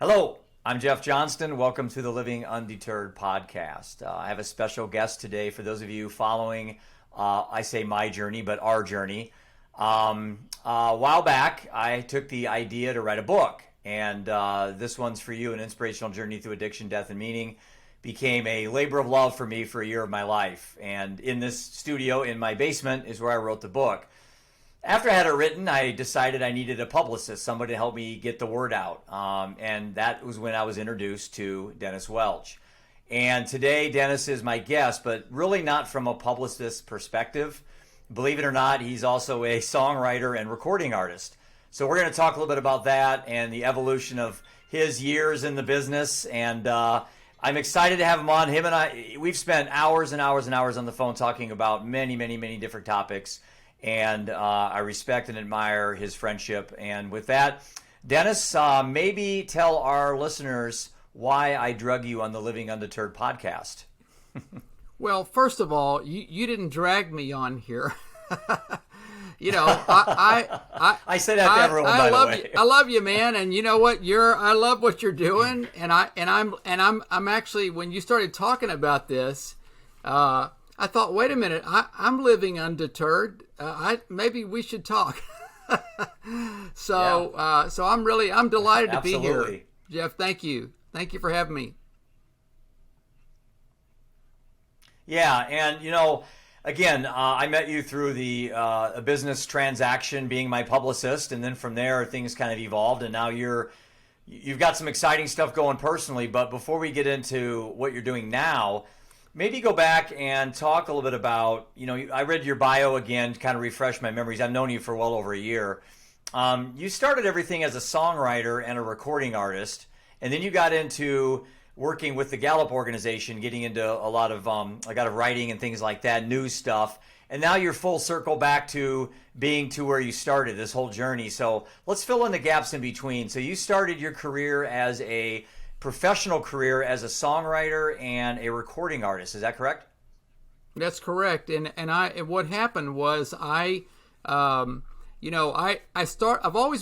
Hello, I'm Jeff Johnston. Welcome to the Living Undeterred podcast. I have a special guest today for those of you following, I say my journey, but our journey. A while back, I took the idea to write a book, and this one's for you, An Inspirational Journey Through Addiction, Death, and Meaning. Became a labor of love for me for a year of my life. And in this studio in my basement is where I wrote the book. After I had it written, I decided I needed a publicist, somebody to help me get the word out. And that was when I was introduced to Dennis Welch. And today, Dennis is my guest, but really not from a publicist perspective. Believe it or not, he's also a songwriter and recording artist. So we're going to talk a little bit about that and the evolution of his years in the business. And I'm excited to have him on. Him and I, we've spent hours and hours and hours on the phone talking about many, many, many different topics. And I respect and admire his friendship. And with that, Dennis, maybe tell our listeners why I drug you on the Living Undeterred podcast. Well, first of all, you didn't drag me on here. I say that to everyone. By the way, I love you, man, and you know what? I love what you're doing, and I'm actually, when you started talking about this, I thought, wait a minute, I'm living undeterred. Maybe we should talk. So I'm delighted to be here, Jeff. Thank you for having me. Yeah, and again, I met you through a business transaction, being my publicist, and then from there things kind of evolved, and now you've got some exciting stuff going personally. But before we get into what you're doing now, maybe go back and talk a little bit about, I read your bio again to kind of refresh my memories. I've known you for well over a year. You started everything as a songwriter and a recording artist, and then you got into working with the Gallup organization, getting into a lot of writing and things like that, news stuff. And now you're full circle back to being to where you started this whole journey. So let's fill in the gaps in between. So you started your career as a professional career as a songwriter and a recording artist. Is that correct? That's correct. And what happened was I've always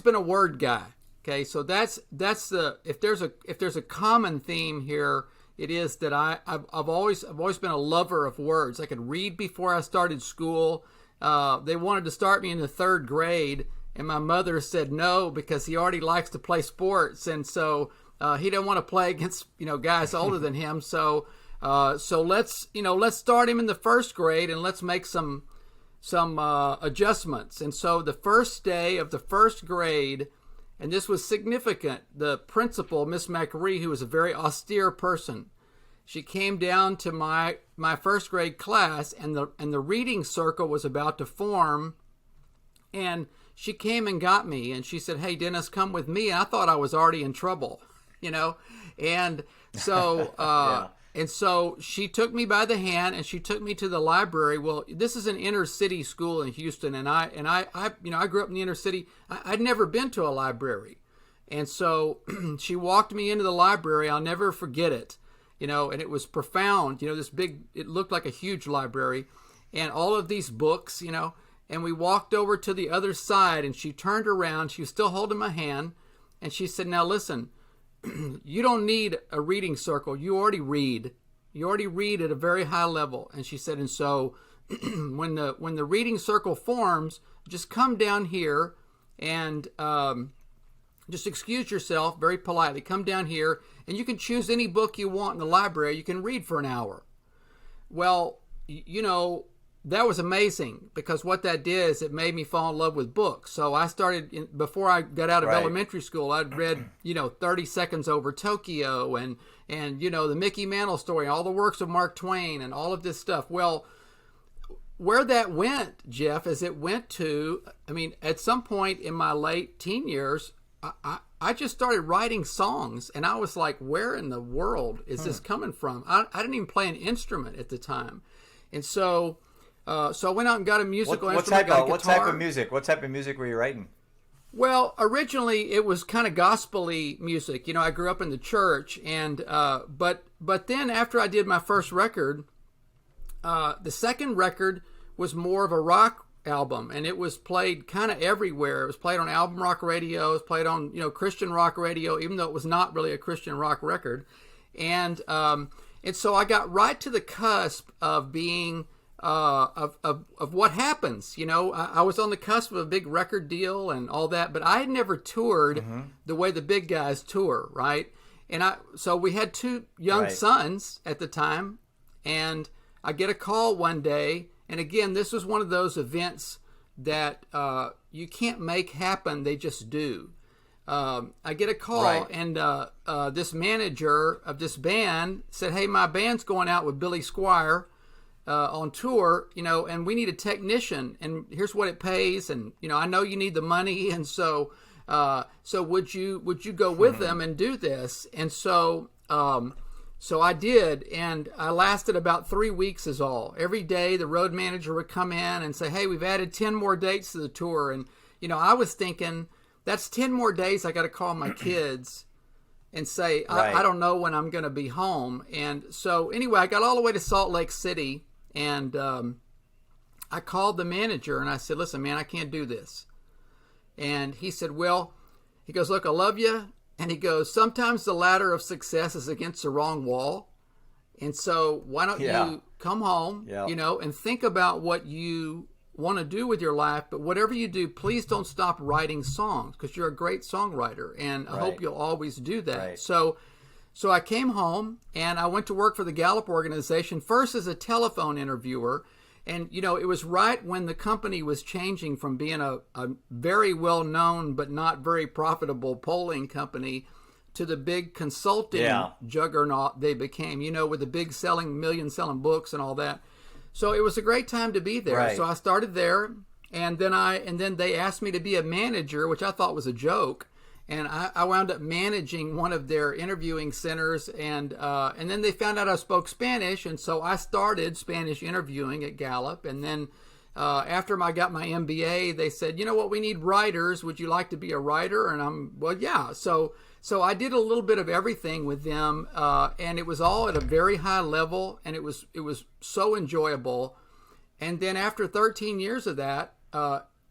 been a word guy. Okay, so that's if there's a common theme here, it is that I've always been a lover of words. I could read before I started school. They wanted to start me in the third grade, and my mother said no because he already likes to play sports, and so he didn't want to play against guys older than him. So let's start him in the first grade and let's make some adjustments. And so the first day of the first grade. And this was significant. The principal, Miss McRee, who was a very austere person, she came down to my first grade class, and the reading circle was about to form. And she came and got me, and she said, "Hey, Dennis, come with me." And I thought I was already in trouble, And so yeah. And so she took me by the hand and she took me to the library. Well, this is an inner city school in Houston, and I grew up in the inner city. I'd never been to a library, and so she walked me into the library. I'll never forget it, and it was profound. This big, it looked like a huge library, and all of these books, And we walked over to the other side, and she turned around. She was still holding my hand, and she said, "Now listen. You don't need a reading circle. You already read. You already read at a very high level." And she said, "And so when the reading circle forms, just come down here and just excuse yourself very politely. Come down here, and you can choose any book you want in the library. You can read for an hour." Well, that was amazing, because what that did is it made me fall in love with books. So I started, before I got out of elementary school, I'd read, 30 Seconds Over Tokyo and the Mickey Mantle story, all the works of Mark Twain and all of this stuff. Well, where that went, Jeff, is it went to, at some point in my late teen years, I just started writing songs, and I was like, where in the world is this coming from? I didn't even play an instrument at the time. And so I went out and got a musical instrument. What type of music? What type of music were you writing? Well, originally it was kind of gospel-y music. I grew up in the church, and but then after I did my first record, the second record was more of a rock album, and it was played kind of everywhere. It was played on album rock radio. It was played on Christian rock radio, even though it was not really a Christian rock record. And so I got right to the cusp of being of what happens. I was on the cusp of a big record deal and all that, but I had never toured the way the big guys tour, right? So we had two young sons at the time, and I get a call one day, and again, this was one of those events that you can't make happen; they just do. I get a call, and this manager of this band said, "Hey, my band's going out with Billy Squier on tour, and we need a technician, and here's what it pays, and I know you need the money, and so would you go with them and do this?" And so I did, and I lasted about 3 weeks is all. Every day the road manager would come in and say, "Hey, we've added 10 more dates to the tour," and I was thinking, that's 10 more days I got to call my kids and say, I don't know when I'm going to be home. And so anyway, I got all the way to Salt Lake City, and I called the manager and I said, "Listen, man, I can't do this." And he said, he goes, "Look, I love you." And he goes, "Sometimes the ladder of success is against the wrong wall. And so why don't you come home, and think about what you want to do with your life, but whatever you do, please don't stop writing songs, because you're a great songwriter, and I hope you'll always do that." So I came home and I went to work for the Gallup organization, first as a telephone interviewer. And, it was right when the company was changing from being a very well-known but not very profitable polling company to the big consulting juggernaut they became, with the big million-selling books and all that. So it was a great time to be there. So I started there, and then they asked me to be a manager, which I thought was a joke. And I wound up managing one of their interviewing centers, and then they found out I spoke Spanish, and so I started Spanish interviewing at Gallup. And then after I got my MBA, they said, "You know what, we need writers. Would you like to be a writer?" And well, yeah. So I did a little bit of everything with them, and it was all at a very high level, and it was so enjoyable. And then after 13 years of that,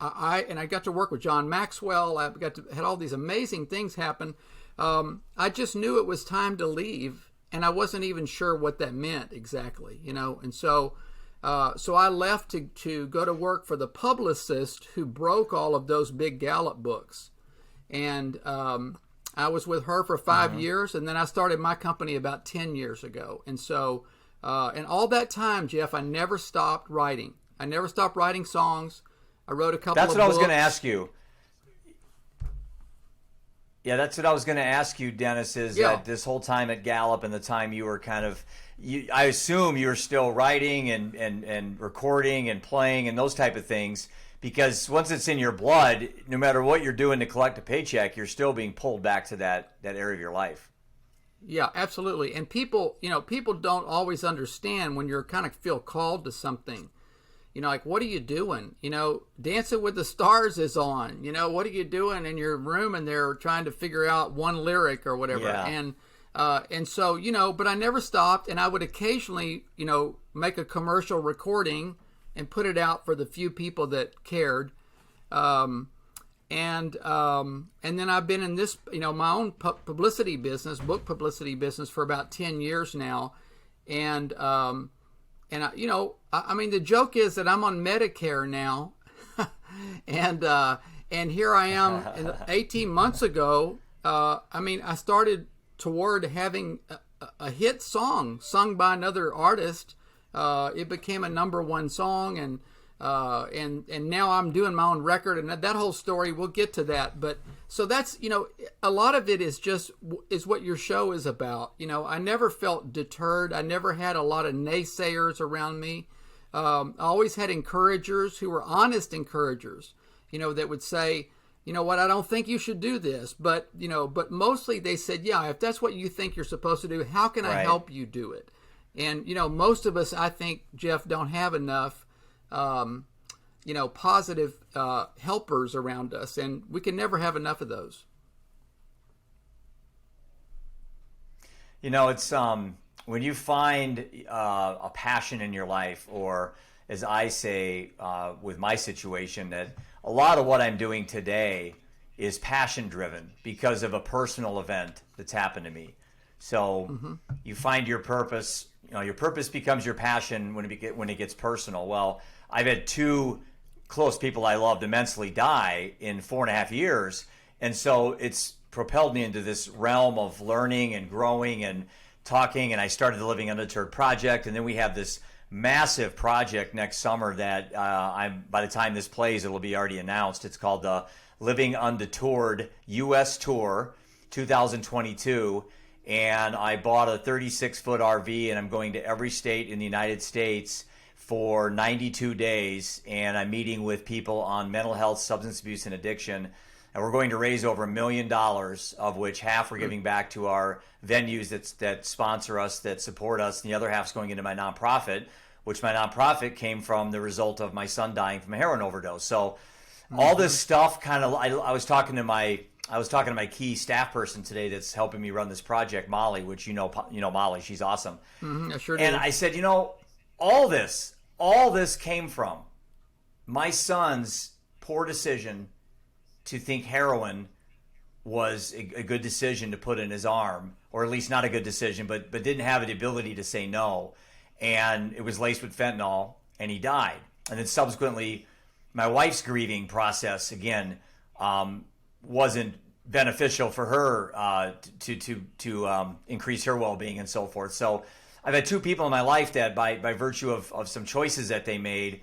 I got to work with John Maxwell. I had all these amazing things happen. I just knew it was time to leave, and I wasn't even sure what that meant exactly, And so I left to go to work for the publicist who broke all of those big Gallup books, and I was with her for 5 years, and then I started my company about 10 years ago. And so, and all that time, Jeff, I never stopped writing. I never stopped writing songs. I wrote a couple of books. That's what I was going to ask you. Yeah, that's what I was going to ask you, Dennis, is that this whole time at Gallup and the time you were I assume you were still writing and recording and playing and those type of things, because once it's in your blood, no matter what you're doing to collect a paycheck, you're still being pulled back to that area of your life. Yeah, absolutely. And people don't always understand when you're kind of feel called to something. Like, what are you doing? Dancing with the Stars is on. What are you doing in your room? And they're trying to figure out one lyric or whatever. Yeah. And so, but I never stopped. And I would occasionally, make a commercial recording and put it out for the few people that cared. And then I've been in this, my own publicity business, book publicity business, for about 10 years now. And I mean, the joke is that I'm on Medicare now, and here I am. 18 months ago, I started toward having a hit song sung by another artist. It became a #1 song, and now I'm doing my own record, and that whole story, we'll get to that. But so that's, a lot of it is what your show is about. I never felt deterred. I never had a lot of naysayers around me. I always had encouragers who were honest encouragers, that would say, "You know what, I don't think you should do this." But mostly they said, "Yeah, if that's what you think you're supposed to do, how can I help you do it?" And, most of us, I think, Jeff, don't have enough, positive helpers around us, and we can never have enough of those. It's when you find a passion in your life, or as I say with my situation, that a lot of what I'm doing today is passion driven because of a personal event that's happened to me. So you find your purpose. Your purpose becomes your passion when it gets personal. Well, I've had two close people I loved immensely die in 4.5 years, and so it's propelled me into this realm of learning and growing and talking. And I started the Living Undeterred project, and then we have this massive project next summer that by the time this plays, it'll be already announced. It's called the Living Undeterred U.S. Tour 2022. And I bought a 36-foot RV, and I'm going to every state in the United States for 92 days. And I'm meeting with people on mental health, substance abuse, and addiction. And we're going to raise over $1 million, of which half we're giving back to our venues that sponsor us, that support us. And the other half's going into my nonprofit, which my nonprofit came from the result of my son dying from a heroin overdose. So all this stuff kind of, I was talking to my key staff person today that's helping me run this project, Molly, which you know Molly, she's awesome. I sure do. And I said, all this came from my son's poor decision to think heroin was a good decision to put in his arm, or at least not a good decision, but didn't have the ability to say no. And it was laced with fentanyl, and he died. And then subsequently, my wife's grieving process, again, wasn't beneficial for her to increase her well-being and so forth. So I've had two people in my life that by virtue of some choices that they made,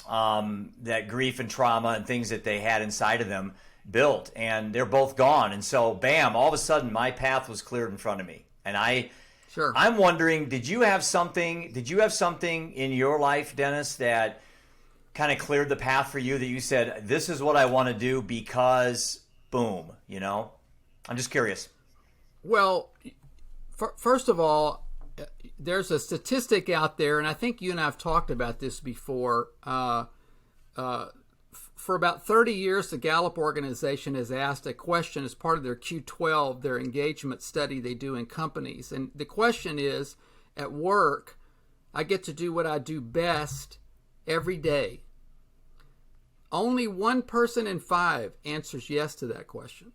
that grief and trauma and things that they had inside of them built, and they're both gone. And so bam, all of a sudden my path was cleared in front of me. And I'm wondering, did you have something in your life, Dennis, that kind of cleared the path for you, that you said, this is what I want to do because boom, I'm just curious. Well, first of all, there's a statistic out there, and I think you and I have talked about this before. For about 30 years, the Gallup organization has asked a question as part of their Q12, their engagement study they do in companies. And the question is, at work, I get to do what I do best every day. Only 1 person in 5 answers yes to that question.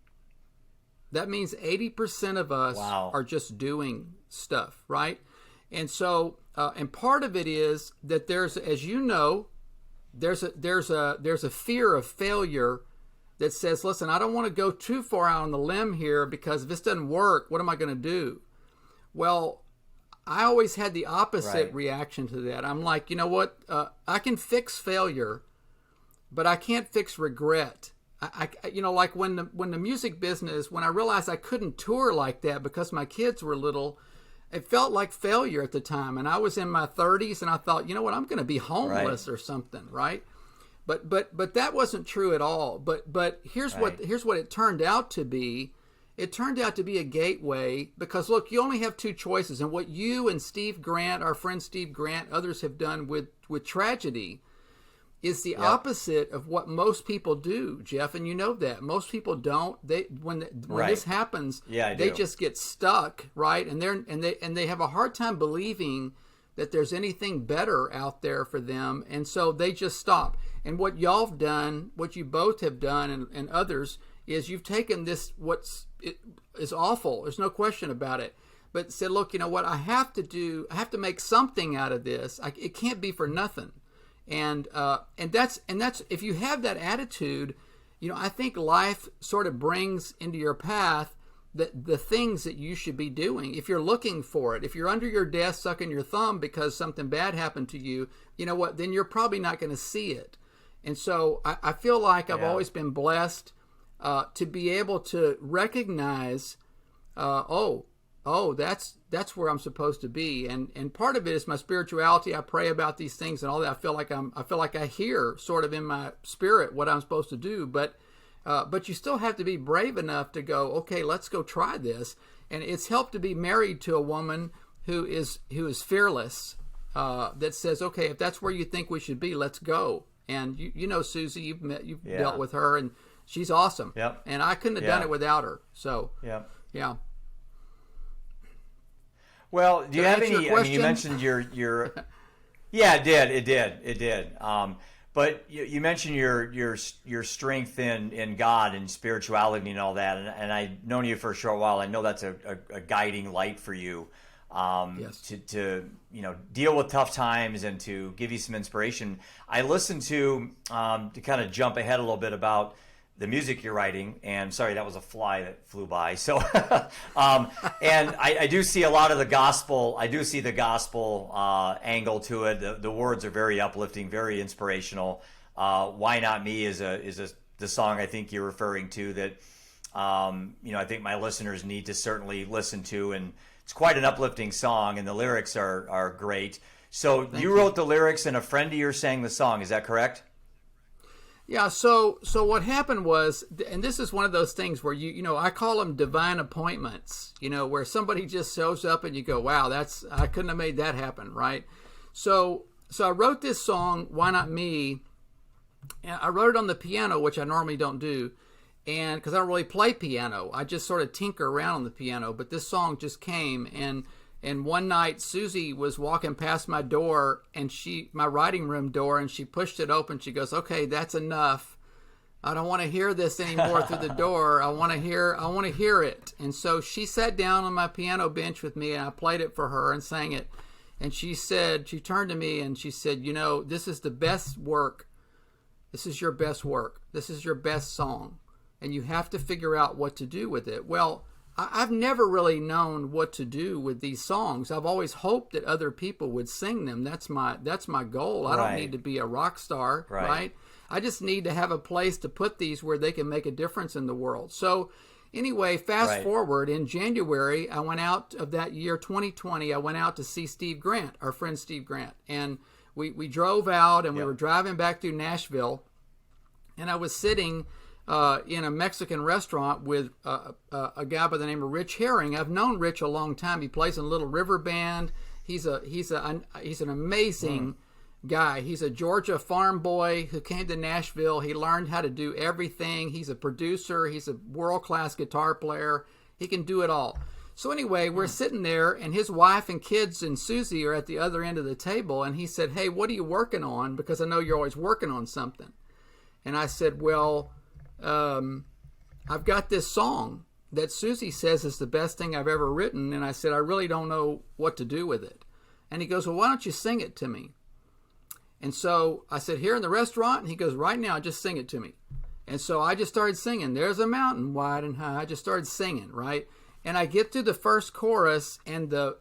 That means 80% of us are just doing stuff, right? And so, and part of it is that there's, as you know, there's a fear of failure that says, listen, I don't want to go too far out on the limb here, because if this doesn't work, what am I going to do? Well, I always had the opposite reaction to that. I'm like, you know what? I can fix failure, but I can't fix regret. I like when the music business, when I realized I couldn't tour like that because my kids were little, it felt like failure at the time. And I was in my 30s, and I thought, you know what, I'm going to be homeless or something, right? But that wasn't true at all. But here's what it turned out to be. It turned out to be a gateway, because look, you only have 2 choices. And what you and Steve Grant, our friend Steve Grant, others have done with tragedy is the opposite of what most people do, Jeff, and you know that. Most people don't. When this happens, they just get stuck, right? And they have a hard time believing that there's anything better out there for them, and so they just stop. And what y'all have done, what you both have done, and others, is you've taken this is awful. There's no question about it. But said, look, you know what? I have to make something out of this. It can't be for nothing. And that's if you have that attitude, I think life sort of brings into your path the things that you should be doing. If you're looking for it, if you're under your desk sucking your thumb because something bad happened to you, you know what? Then you're probably not going to see it. And so I feel like I've always been blessed to be able to recognize, that's where I'm supposed to be, and part of it is my spirituality. I pray about these things and all that. I feel like I hear sort of in my spirit what I'm supposed to do, but you still have to be brave enough to go, okay, let's go try this. And it's helped to be married to a woman who is fearless, that says, okay, if that's where you think we should be, let's go. And you know Susie, you've dealt with her, and she's awesome. Yep. And I couldn't have done it without her. So yeah. Well, do you have any? I mean, you mentioned your Yeah, it did. But you mentioned your strength in God and spirituality and all that, and I've known you for a short while. I know that's a guiding light for you, Yes. to deal with tough times and to give you some inspiration. I listened to kind of jump ahead a little bit about the music you're writing, and sorry, that was a fly that flew by. So, and I do see a lot of the gospel. I do see the gospel angle to it. The words are very uplifting, very inspirational. "Why Not Me" is the song I think you're referring to that. I think my listeners need to certainly listen to, and it's quite an uplifting song, and the lyrics are great. So you wrote the lyrics, and a friend of yours sang the song. Is that correct? Yeah, so what happened was, and this is one of those things where I call them divine appointments, where somebody just shows up and you go, wow, I couldn't have made that happen, right? So I wrote this song, "Why Not Me," and I wrote it on the piano, which I normally don't do, and because I don't really play piano, I just sort of tinker around on the piano, but this song just came, and one night, Susie was walking past my door, and my writing room door, and she pushed it open. She goes, "Okay, that's enough. I don't want to hear this anymore through the door. I want to hear it." And so she sat down on my piano bench with me, and I played it for her and sang it. And she turned to me and she said, "This is the best work. This is your best work. This is your best song. And you have to figure out what to do with it." Well, I've never really known what to do with these songs. I've always hoped that other people would sing them. That's my goal. I don't need to be a rock star, right? I just need to have a place to put these where they can make a difference in the world. So anyway, fast forward, in January, I went out of that year, 2020, I went out to see Steve Grant, our friend Steve Grant. And we drove out, and we were driving back through Nashville, and I was sitting in a Mexican restaurant with a guy by the name of Rich Herring. I've known Rich a long time. He plays in Little River Band. He's an amazing guy. He's a Georgia farm boy who came to Nashville. He learned how to do everything. He's a producer. He's a world-class guitar player. He can do it all. So anyway, we're sitting there, and his wife and kids and Susie are at the other end of the table, and he said, "Hey, what are you working on? Because I know you're always working on something." And I said, "Well, I've got this song that Susie says is the best thing I've ever written." And I said, "I really don't know what to do with it." And he goes, "Well, why don't you sing it to me?" And so I said, "Here in the restaurant?" And he goes, "Right now, just sing it to me." And so I just started singing, "There's a mountain wide and high." I just started singing, right? And I get through the first chorus and the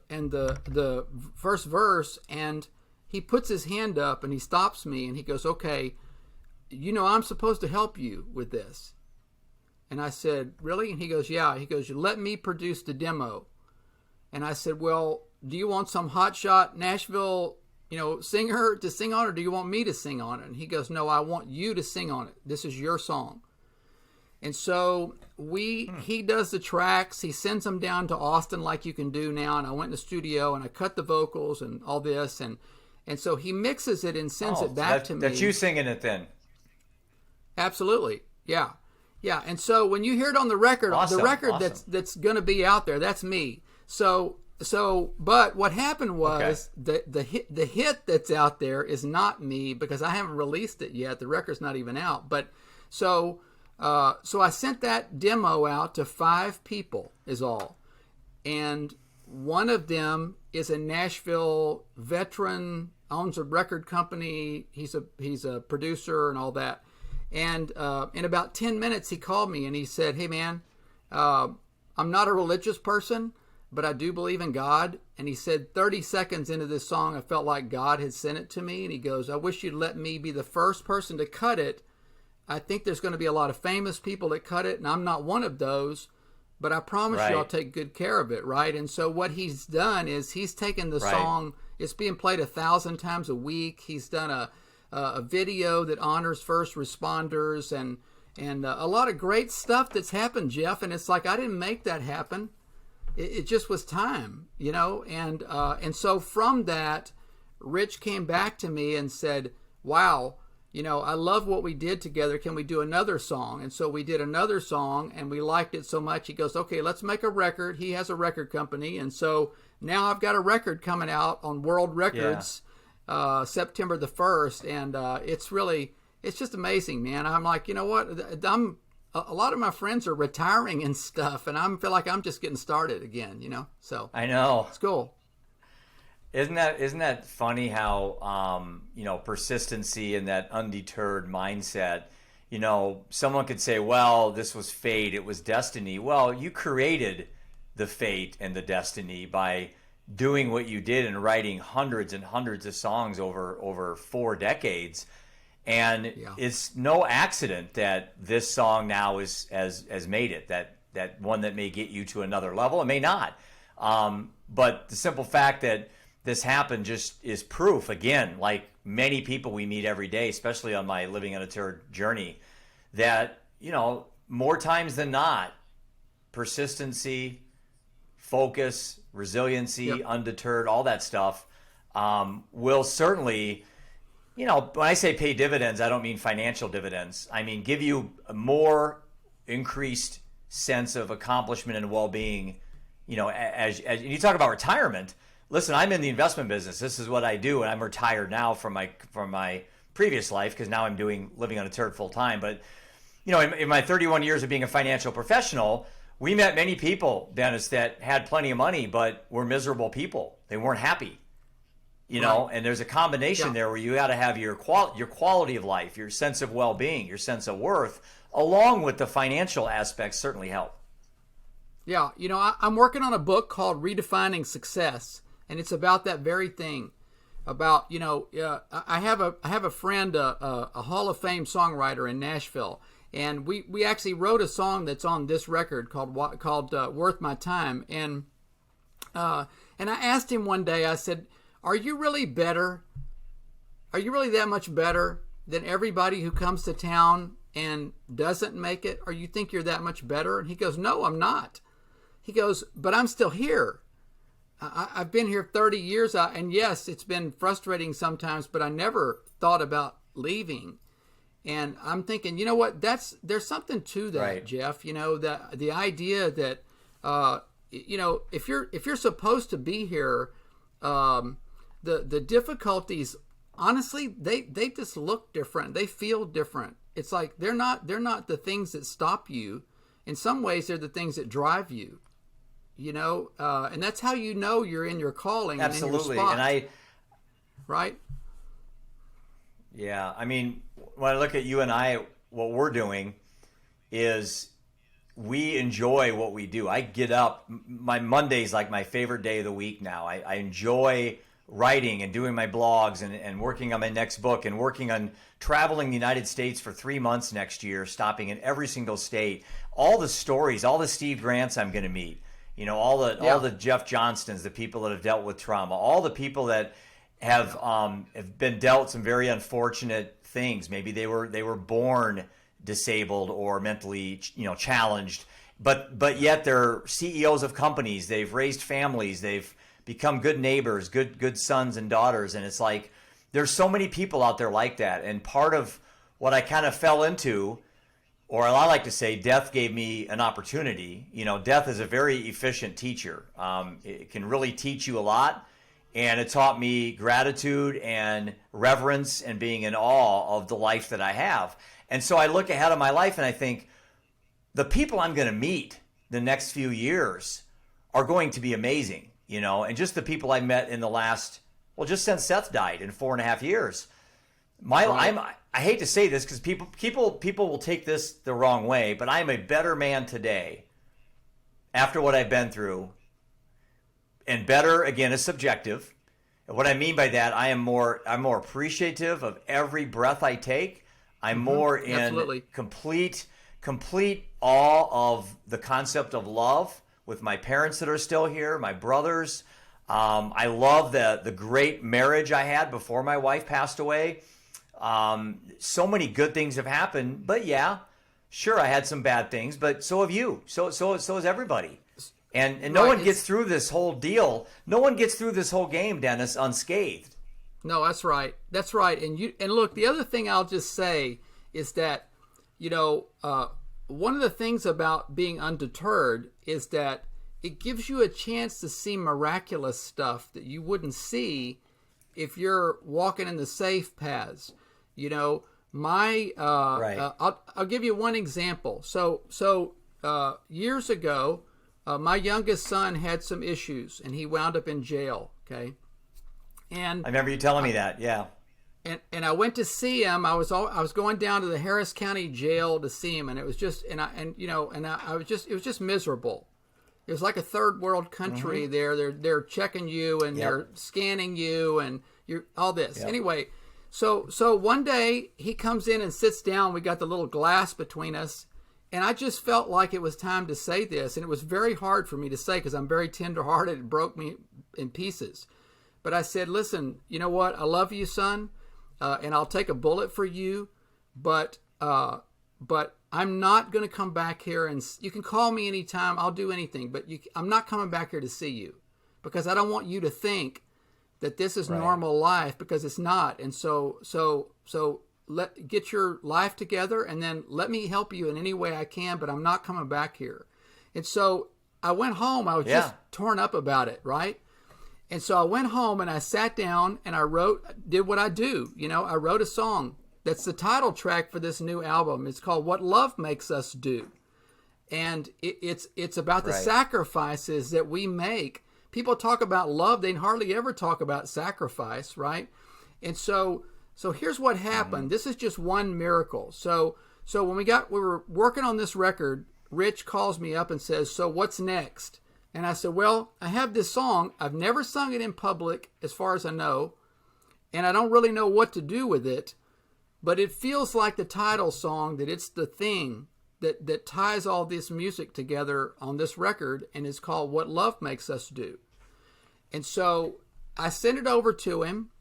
first verse, and he puts his hand up and he stops me and he goes, "Okay, I'm supposed to help you with this." And I said, "Really?" And he goes, "Yeah." He goes, "You let me produce the demo." And I said, "Well, do you want some hotshot Nashville, singer to sing on it, or do you want me to sing on it?" And he goes, "No, I want you to sing on it. This is your song." And so he does the tracks. He sends them down to Austin like you can do now. And I went in the studio and I cut the vocals and all this. And so he mixes it and sends it back to me. That's you singing it then? Absolutely. Yeah. Yeah. And so when you hear it on the record, that's going to be out there, that's me. But what happened was the hit that's out there is not me, because I haven't released it yet. The record's not even out. But so I sent that demo out to 5 people is all. And one of them is a Nashville veteran, owns a record company. He's a producer and all that. And in about 10 minutes, he called me and he said, "Hey, man, I'm not a religious person, but I do believe in God." And he said, 30 seconds into this song, I felt like God had sent it to me. And he goes, "I wish you'd let me be the first person to cut it. I think there's going to be a lot of famous people that cut it, and I'm not one of those, but I promise you I'll take good care of it," right? And so what he's done is he's taken the song. It's being played 1,000 times a week. He's done a video that honors first responders and a lot of great stuff that's happened, Jeff. And it's like, I didn't make that happen. It just was time, And so from that, Rich came back to me and said, "Wow, I love what we did together. Can we do another song?" And so we did another song, and we liked it so much. He goes, "Okay, let's make a record." He has a record company, and so now I've got a record coming out on World Records. September the 1st, and it's just amazing, man. I'm like, you know what? A lot of my friends are retiring and stuff, and I feel like I'm just getting started again, So I know. it's cool. Isn't that funny how persistency and that undeterred mindset, someone could say, well, this was fate, it was destiny. Well, you created the fate and the destiny by doing what you did and writing hundreds and hundreds of songs over 4 decades. And it's no accident that this song now has made it, that one that may get you to another level. It may not. But the simple fact that this happened just is proof, again, like many people we meet every day, especially on my Living Undeterred journey, that, more times than not, persistency, focus, resiliency, undeterred, all that stuff will certainly, when I say pay dividends, I don't mean financial dividends. I mean give you a more increased sense of accomplishment and well-being. As you talk about retirement, listen, I'm in the investment business. This is what I do, and I'm retired now from my previous life because now I'm doing Living Undeterred full time. But in my 31 years of being a financial professional, we met many people, Dennis, that had plenty of money but were miserable people. They weren't happy. And there's a combination there where you got to have your quality of life, your sense of well-being, your sense of worth, along with the financial aspects certainly help. Yeah, I'm working on a book called Redefining Success, and it's about that very thing. About I have a friend, a Hall of Fame songwriter in Nashville, and we actually wrote a song that's on this record called Worth My Time, and I asked him one day, I said, Are you really better? Are you really that much better than everybody who comes to town and doesn't make it? Or you think you're that much better? And he goes, No, I'm not. He goes, But I'm still here. I've been here 30 years, and yes, it's been frustrating sometimes, but I never thought about leaving. And I'm thinking, you know what? There's something to that, right, Jeff. The idea that if you're supposed to be here, the difficulties, honestly, they just look different. They feel different. It's like they're not the things that stop you. In some ways, they're the things that drive you. And that's how you're in your calling. Absolutely. And in your spot. Right? Yeah. I mean, when I look at you and I, what we're doing is we enjoy what we do. I get up, my Monday's like my favorite day of the week now. I enjoy writing and doing my blogs and working on my next book and working on traveling the United States for 3 months next year, stopping in every single state. All the stories, all the Steve Grants I'm going to meet. All the Jeff Johnstons, the people that have dealt with trauma, all the people that have been dealt some very unfortunate things. Maybe they were born disabled or mentally challenged, but yet they're CEOs of companies. They've raised families. They've become good neighbors, good sons and daughters. And it's like there's so many people out there like that. And part of what I kind of fell into, or I like to say, death gave me an opportunity. Death is a very efficient teacher. It can really teach you a lot. And it taught me gratitude and reverence and being in awe of the life that I have. And so I look ahead of my life and I think the people I'm going to meet the next few years are going to be amazing, and just the people I met in the last, just since Seth died in 4.5 years. I hate to say this because people will take this the wrong way, but I'm a better man today after what I've been through. And better, again, is subjective. And what I mean by that, I'm more appreciative of every breath I take. I'm more in Absolutely. complete awe of the concept of love with my parents that are still here, my brothers. I love the great marriage I had before my wife passed away. So many good things have happened, but yeah, sure, I had some bad things, but so have you. So has everybody. And no one gets through this whole deal. No one gets through this whole game, Dennis, unscathed. No, that's right. That's right. And look, the other thing I'll just say is that, one of the things about being undeterred is that it gives you a chance to see miraculous stuff that you wouldn't see if you're walking in the safe paths. You know, I'll give you one example. So years ago, my youngest son had some issues, and he wound up in jail. Okay, and I remember you telling me that. Yeah. And I went to see him. I was going down to the Harris County Jail to see him, and it was just it was just miserable. It was like a third world country. There, they're checking you and they're scanning you and you're all this. Yep. Anyway, so one day he comes in and sits down. We got the little glass between us, and I just felt like it was time to say this, and it was very hard for me to say because I'm very tenderhearted. It broke me in pieces, but I said, "Listen, you know what? I love you, son, and I'll take a bullet for you, but I'm not going to come back here, and you can call me anytime. I'll do anything, but I'm not coming back here to see you because I don't want you to think that this is normal life, because it's not. And so get your life together, and then let me help you in any way I can, but I'm not coming back here." And so I went home. I was just torn up about it, right? And so I went home and I sat down and I did what I do. You know, I wrote a song. That's the title track for this new album. It's called "What Love Makes Us Do." And it's about the sacrifices that we make. People talk about love. They hardly ever talk about sacrifice, right? And so here's what happened. This is just one miracle. So when we were working on this record, Rich calls me up and says, "So what's next?" And I said, "Well, I have this song. I've never sung it in public as far as I know, and I don't really know what to do with it. But it feels like the title song, that it's the thing that ties all this music together on this record, and it's called What Love Makes Us Do." And so I sent it over to him,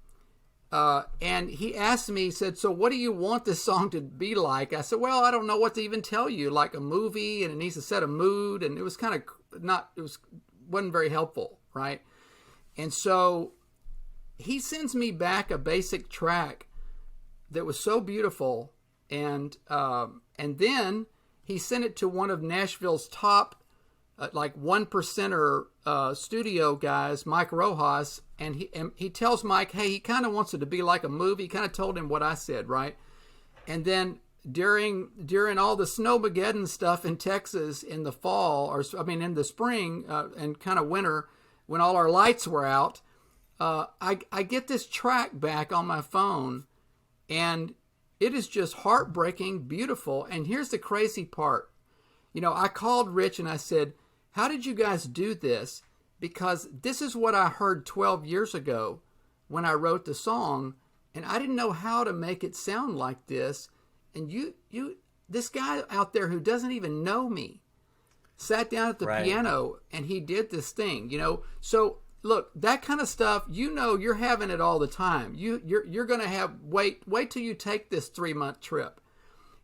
and he asked me, he said, "So what do you want this song to be like?" I said, "Well, I don't know what to even tell you, like a movie, and it needs to set a mood." And it was kind of wasn't very helpful, right? And so he sends me back a basic track that was so beautiful, and then he sent it to one of Nashville's top like 1%er studio guys, Mike Rojas, and he tells Mike, hey, he kind of wants it to be like a movie. He kind of told him what I said, right? And then during all the snowmageddon stuff in Texas in the fall, in the spring and kind of winter, when all our lights were out, I get this track back on my phone, and it is just heartbreaking, beautiful. And here's the crazy part. You know, I called Rich and I said, how did you guys do this? Because this is what I heard 12 years ago when I wrote the song, and I didn't know how to make it sound like this. And this guy out there who doesn't even know me sat down at the piano and he did this thing, you know? So look, that kind of stuff, you know, you're having it all the time. You're going to have, wait till you take this 3-month trip.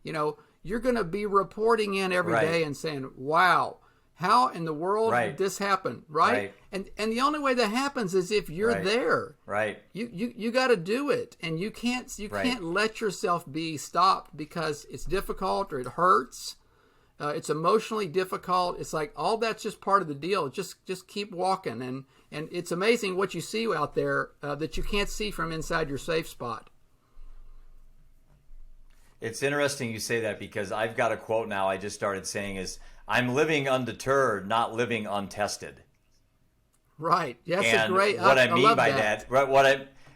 You know, you're going to be reporting in every day and saying, wow, how in the world did this happen? Right. And the only way that happens is if you're there. Right. You got to do it. And you can't let yourself be stopped because it's difficult or it hurts. It's emotionally difficult. It's like all that's just part of the deal. Just keep walking. And it's amazing what you see out there that you can't see from inside your safe spot. It's interesting you say that because I've got a quote now I just started saying is, I'm living undeterred, not living untested. Right. That's and a great. What I mean by that,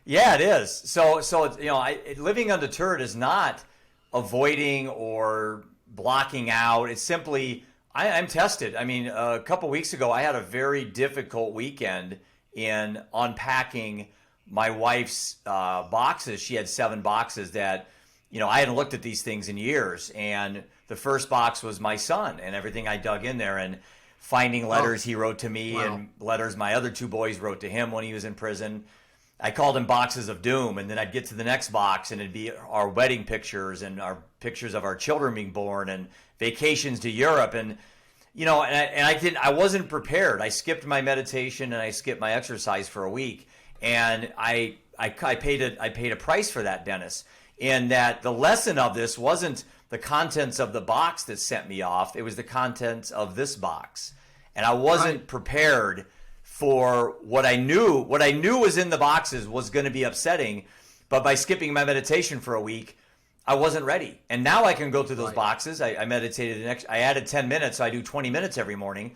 it is. So you know, living undeterred is not avoiding or blocking out. It's simply I'm tested. I mean, a couple weeks ago, I had a very difficult weekend in unpacking my wife's boxes. She had 7 boxes that, you know, I hadn't looked at these things in years, and the first box was my son and everything I dug in there and finding letters he wrote to me and letters my other 2 boys wrote to him when he was in prison. I called them boxes of doom, and then I'd get to the next box and it'd be our wedding pictures and our pictures of our children being born and vacations to Europe. And, you know, I wasn't prepared. I skipped my meditation and I skipped my exercise for a week. And I paid a price for that, Dennis. In that the lesson of this wasn't the contents of the box that sent me off. It was the contents of this box. And I wasn't prepared for what I knew was in the boxes was going to be upsetting. But by skipping my meditation for a week, I wasn't ready. And now I can go through those boxes. I meditated I added 10 minutes, so I do 20 minutes every morning.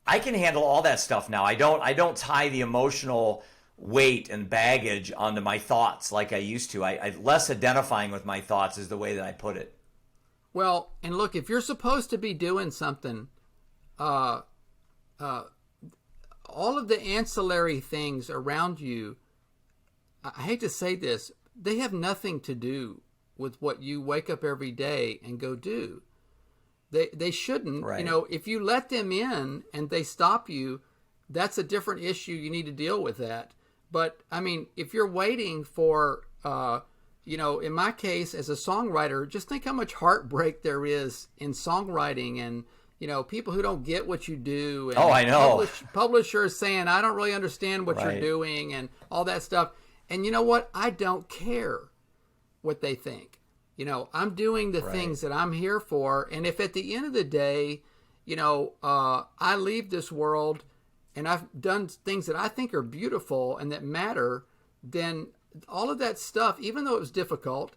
I can handle all that stuff now. I don't tie the emotional weight and baggage onto my thoughts like I used to. I less identifying with my thoughts is the way that I put it. Well, and look, if you're supposed to be doing something, all of the ancillary things around you, I hate to say this, they have nothing to do with what you wake up every day and go do. They shouldn't. Right. If you let them in and they stop you, that's a different issue. You need to deal with that. But I mean, if you're waiting for, in my case as a songwriter, just think how much heartbreak there is in songwriting, and people who don't get what you do. And I know. Publishers saying, I don't really understand what Right. you're doing, and all that stuff. And you know what? I don't care what they think. I'm doing the Right. things that I'm here for. And if at the end of the day, I leave this world and I've done things that I think are beautiful and that matter, then all of that stuff, even though it was difficult,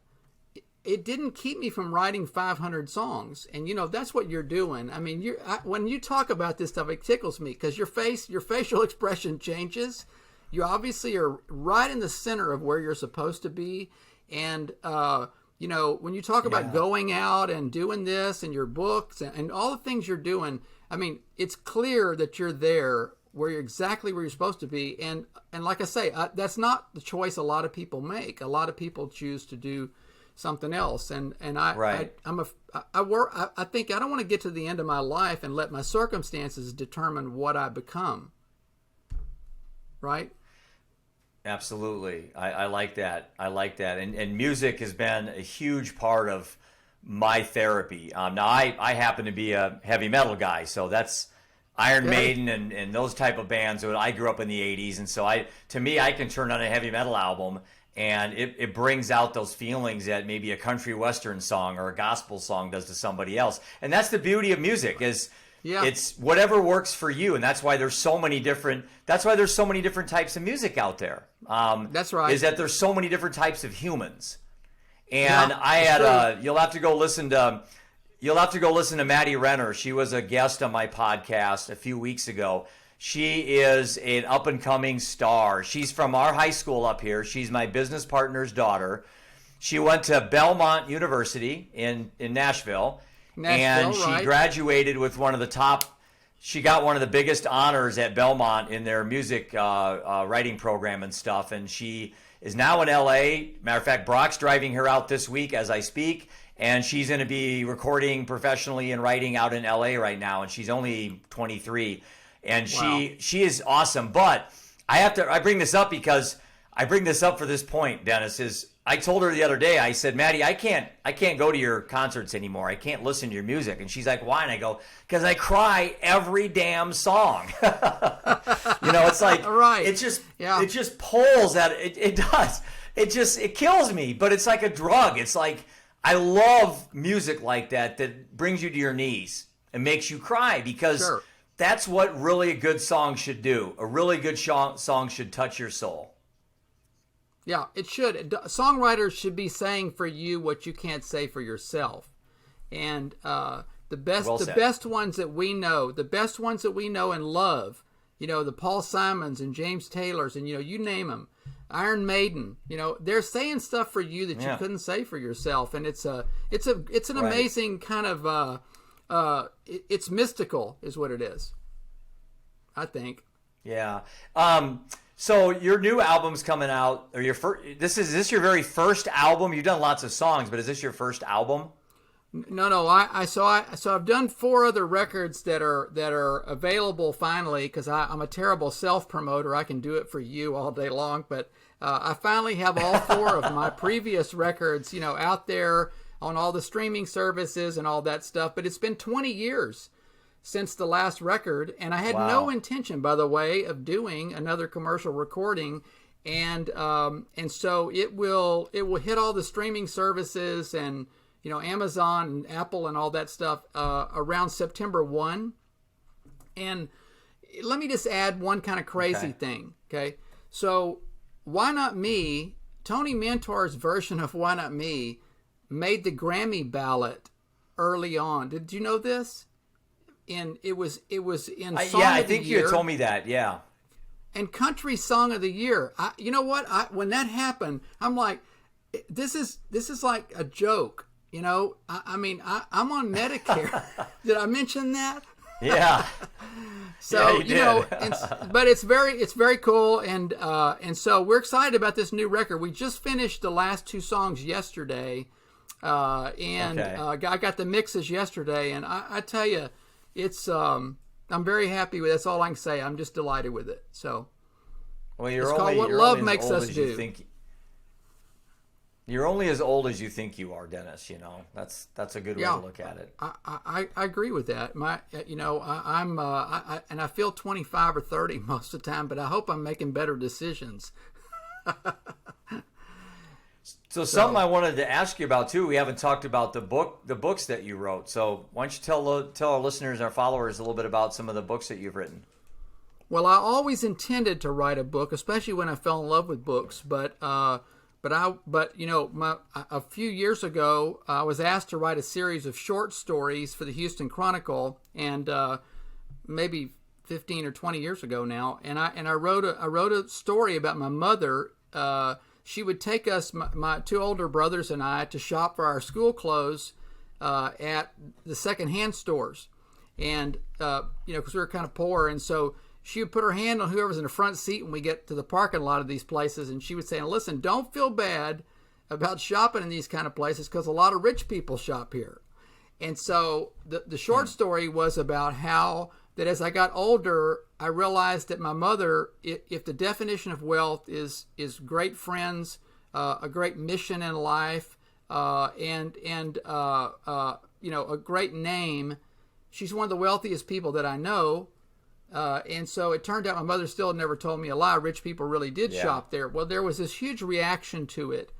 it didn't keep me from writing 500 songs. And that's what you're doing. I mean, when you talk about this stuff, it tickles me because your facial expression changes. You obviously are right in the center of where you're supposed to be. And when you talk about going out and doing this and your books and all the things you're doing, I mean, it's clear that you're there where you're exactly where you're supposed to be. And like I say, that's not the choice a lot of people make. A lot of people choose to do something else. And I think I don't want to get to the end of my life and let my circumstances determine what I become. Right? Absolutely. I like that. And music has been a huge part of my therapy. Now, I happen to be a heavy metal guy, so that's Iron Maiden and those type of bands. I grew up in the 80s, and so I can turn on a heavy metal album, and it brings out those feelings that maybe a country western song or a gospel song does to somebody else. And that's the beauty of music is it's whatever works for you, and that's why there's so many different types of music out there. That's right. Is that there's so many different types of humans. And you'll have to go listen to Maddie Renner. She was a guest on my podcast a few weeks ago. She is an up-and-coming star. She's from our high school up here. She's my business partner's daughter. She went to Belmont University in Nashville, and she graduated with she got one of the biggest honors at Belmont in their music writing program and stuff, and she is now in L.A. Matter of fact, Brock's driving her out this week as I speak, and she's going to be recording professionally and writing out in L.A. right now, and she's only 23. And she is awesome. But I bring this up because I bring this up for this point, Dennis, is I told her the other day, I said, Maddie, I can't go to your concerts anymore. I can't listen to your music. And she's like, why? And I go, because I cry every damn song. It's like, it just pulls at it does. It kills me, but it's like a drug. It's like, I love music like that brings you to your knees and makes you cry because that's what really a good song should do. A really good song should touch your soul. Yeah, it should. Songwriters should be saying for you what you can't say for yourself. And the best ones that we know and love, the Paul Simons and James Taylors and you name them, Iron Maiden, they're saying stuff for you that you couldn't say for yourself, and it's an amazing kind of it's mystical is what it is, I think. Yeah. So your new album's coming out, or is this your very first album? You've done lots of songs, but is this your first album? No. I've done 4 other records that are available finally because I'm a terrible self promoter. I can do it for you all day long, but I finally have all 4 of my previous records, out there on all the streaming services and all that stuff. But it's been 20 years since the last record, and I had no intention, by the way, of doing another commercial recording, and so it will hit all the streaming services and Amazon and Apple and all that stuff around September 1, and let me just add one kind of crazy thing. Okay, so Why Not Me? Tony Mentor's version of Why Not Me made the Grammy ballot early on. Did you know this? And it was in Song of the Year. Yeah, I think you had told me that. Yeah. And Country Song of the Year. You know what? When that happened, I'm like, this is like a joke. You know, I'm on Medicare. Did I mention that? Yeah. So yeah, but it's very cool, and so we're excited about this new record. We just finished the last 2 songs yesterday, I got the mixes yesterday, and I tell you, it's I'm very happy with it. That's all I can say. I'm just delighted with it. So, well, it's called What Love Makes Us Do. You're only as old as you think you are, Dennis. You know, that's a good way to look at it. I agree with that. And I feel 25 or 30 most of the time, but I hope I'm making better decisions. So something I wanted to ask you about too. We haven't talked about the books that you wrote. So why don't you tell our listeners, our followers, a little bit about some of the books that you've written? Well, I always intended to write a book, especially when I fell in love with books. But a few years ago, I was asked to write a series of short stories for the Houston Chronicle, and maybe 15 or 20 years ago now. And I wrote a story about my mother. She would take us, my 2 older brothers and I, to shop for our school clothes at the secondhand stores, and because we were kind of poor, and so she would put her hand on whoever's in the front seat when we get to the parking lot of these places, and she would say, "Listen, don't feel bad about shopping in these kind of places because a lot of rich people shop here." And so the short story was about how that as I got older, I realized that my mother, if the definition of wealth is great friends, a great mission in life, and a great name, she's one of the wealthiest people that I know. And so it turned out my mother still had never told me a lie. Rich people really did shop there. Well, there was this huge reaction to it.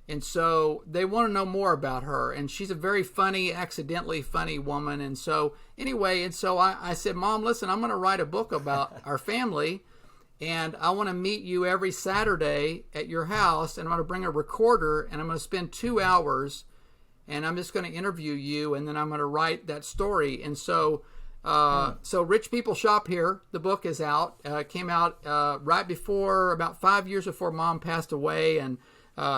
And so they want to know more about her. And she's a very funny, accidentally funny woman. And so anyway, I said, "Mom, listen, I'm going to write a book about our family. And I want to meet you every Saturday at your house. And I'm going to bring a recorder. And I'm going to spend 2 hours. And I'm just going to interview you. And then I'm going to write that story." And so Rich People Shop Here, the book is out. Came out right before, about 5 years before Mom passed away. And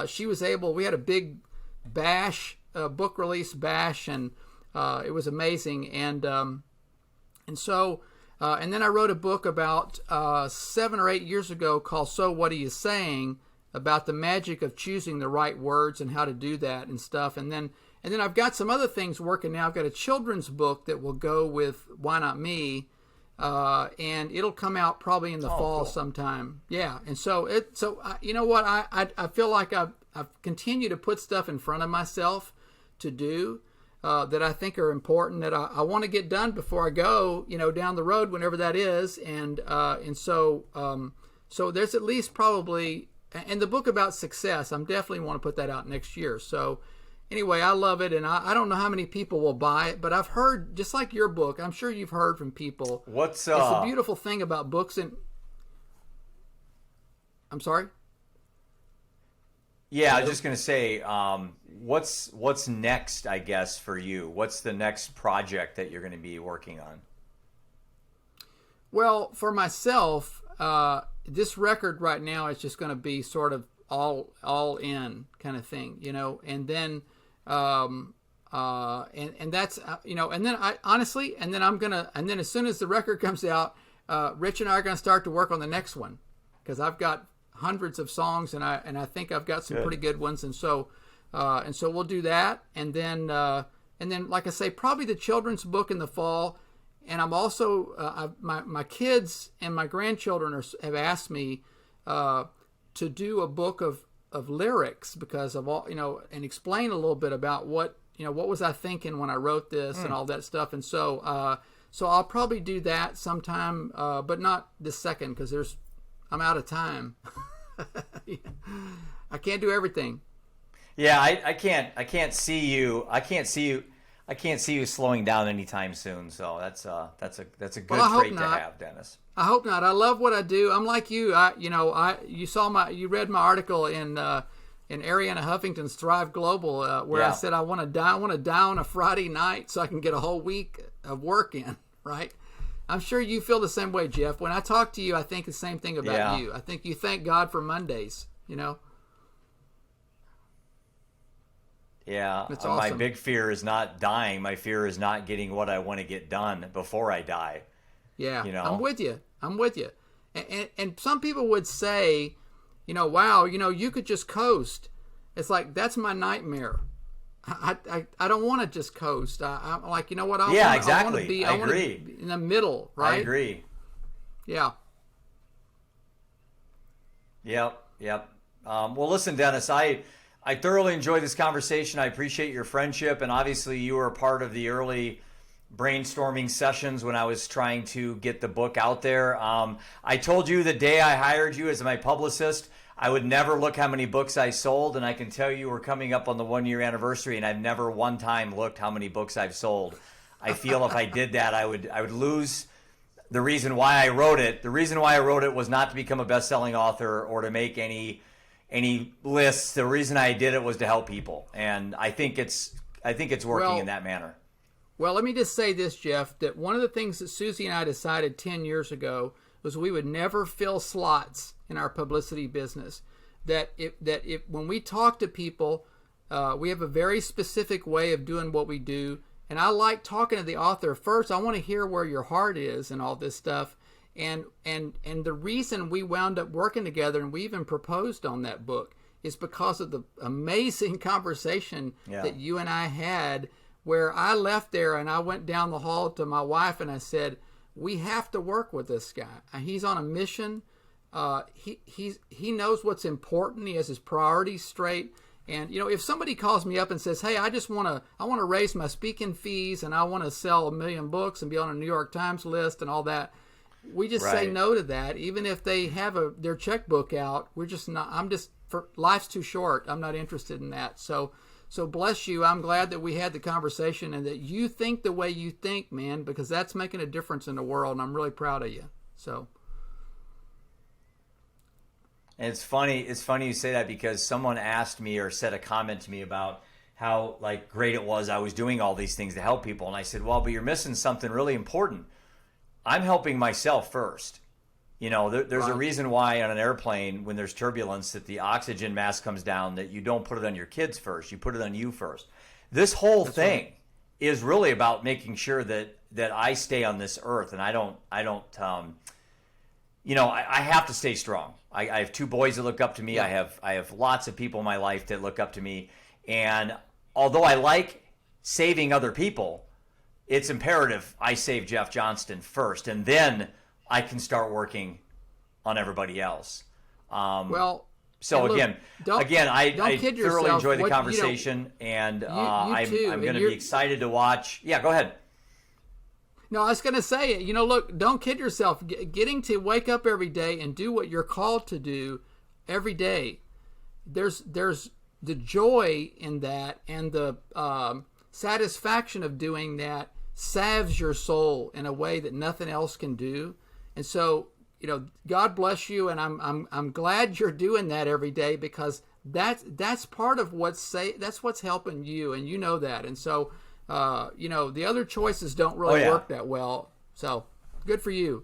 she was able, we had a big bash, book release bash, and it was amazing. And then I wrote a book about 7 or 8 years ago called So What Are You Saying? About the magic of choosing the right words and how to do that and stuff. And then I've got some other things working now. I've got a children's book that will go with Why Not Me, and it'll come out probably in the fall sometime. Yeah, and you know what? I feel like I've continued to put stuff in front of myself to do that I think are important, that I want to get done before I go, down the road, whenever that is. So there's at least probably, and the book about success, I'm definitely want to put that out next year. So anyway, I love it, and I don't know how many people will buy it, but I've heard, just like your book, I'm sure you've heard from people. It's the beautiful thing about books, and I'm sorry? Yeah, I was just going to say, what's next, I guess, for you? What's the next project that you're going to be working on? Well, for myself, this record right now is just going to be sort of all in kind of thing, and then and that's and then I honestly, and then as soon as the record comes out, Rich and I are going to start to work on the next one, because I've got hundreds of songs, and I think I've got some pretty good ones, and so we'll do that, and then like I say, probably the children's book in the fall. And I'm also my kids and my grandchildren have asked me to do a book of lyrics, because of all, and explain a little bit about what was I thinking when I wrote this and all that stuff. And so I'll probably do that sometime, but not this second, because I'm out of time. I can't do everything. Yeah, I can't see you. I can't see you slowing down anytime soon. So that's a good Well, I hope trait to not. have, Dennis. I hope not. I love what I do. I'm like you. You read my article in Ariana Huffington's Thrive Global where I said I want to die on a Friday night so I can get a whole week of work in. Right. I'm sure you feel the same way, Jeff. When I talk to you, I think the same thing about you. I think you thank God for Mondays. Yeah, It's my awesome. big fear is not dying. My fear is not getting what I want to get done before I die. Yeah, You know? I'm with you. And some people would say, wow, you could just coast. It's like, that's my nightmare. I don't want to just coast. I'm like, you know what? Exactly. I I want to agree. be in the middle, right? I agree. Yeah. Yep. Well, listen, Dennis, I thoroughly enjoyed this conversation. I appreciate your friendship, and obviously you were part of the early brainstorming sessions when I was trying to get the book out there. I told you the day I hired you as my publicist, I would never look how many books I sold, and I can tell you we're coming up on the 1-year anniversary, and I've never one time looked how many books I've sold. I feel if I did that, I would lose the reason why I wrote it. The reason why I wrote it was not to become a best-selling author or to make any lists. The reason I did it was to help people, and I think it's working in that manner. Well, let me just say this, Jeff, that one of the things that Susie and I decided 10 years ago was we would never fill slots in our publicity business. That if when we talk to people, we have a very specific way of doing what we do. And I like talking to the author first. I want to hear where your heart is and all this stuff. And the reason we wound up working together and we even proposed on that book is because of the amazing conversation that you and I had, where I left there and I went down the hall to my wife and I said, we have to work with this guy. He's on a mission. He knows what's important. He has his priorities straight. And if somebody calls me up and says, "Hey, I want to raise my speaking fees and I want to sell 1 million books and be on a New York Times list and all that," we just say no to that. Even if they have their checkbook out, we're just not. Life's too short. I'm not interested in that. So bless you. I'm glad that we had the conversation and that you think the way you think, man, because that's making a difference in the world. And I'm really proud of you. So. And it's funny you say that because someone asked me or said a comment to me about how great it was I was doing all these things to help people. And I said, well, but you're missing something really important. I'm helping myself first. There's a reason why on an airplane, when there's turbulence, that the oxygen mask comes down, that you don't put it on your kids first. You put it on you first. This whole thing is really about making sure that I stay on this earth, and I have to stay strong. I have 2 boys that look up to me. Yeah. I have lots of people in my life that look up to me. And although I like saving other people, it's imperative I save Jeff Johnston first, and then I can start working on everybody else. I thoroughly enjoyed the conversation, and I'm going to be excited to watch. Yeah, go ahead. No, I was going to say, look, don't kid yourself. Getting to wake up every day and do what you're called to do every day, there's the joy in that, and the satisfaction of doing that salves your soul in a way that nothing else can do. And so, God bless you, and I'm glad you're doing that every day, because that's part of that's what's helping you, and you know that. And so, the other choices don't really work that well. So good for you.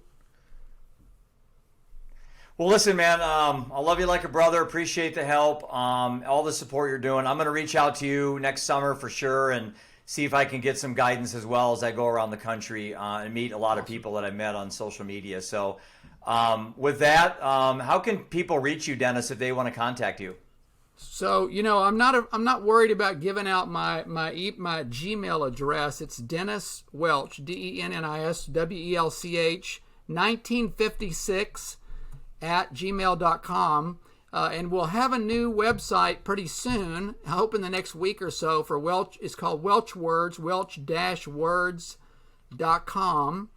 Well, listen, man, I love you like a brother. Appreciate the help, all the support you're doing. I'm going to reach out to you next summer for sure and see if I can get some guidance as well as I go around the country and meet a lot of people that I met on social media. So with that, how can people reach you, Dennis, if they want to contact you? So, I'm not worried about giving out my Gmail address. It's Dennis Welch, DennisWelch, 1956 @gmail.com. And we'll have a new website pretty soon. I hope in the next week or so for Welch. It's called Welch Words, welch-words.com.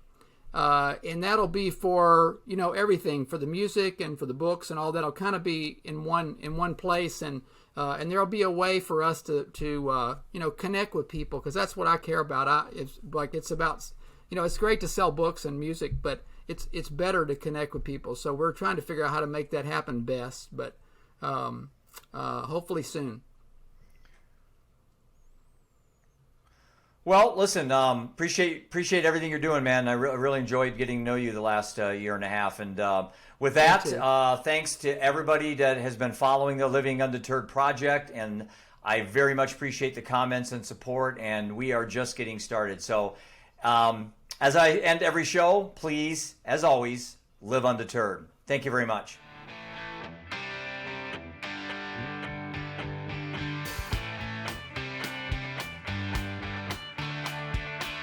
And that'll be for, everything, for the music and for the books and all that. It'll kind of be in one place. And and there'll be a way for us to connect with people, because that's what I care about. It's about, it's great to sell books and music, but it's better to connect with people. So we're trying to figure out how to make that happen best, but hopefully soon. Well, listen, appreciate everything you're doing, man. I really enjoyed getting to know you the last year and a half. And with that, thanks to everybody that has been following the Living Undeterred project. And I very much appreciate the comments and support. And we are just getting started. So as I end every show, please, as always, live undeterred. Thank you very much.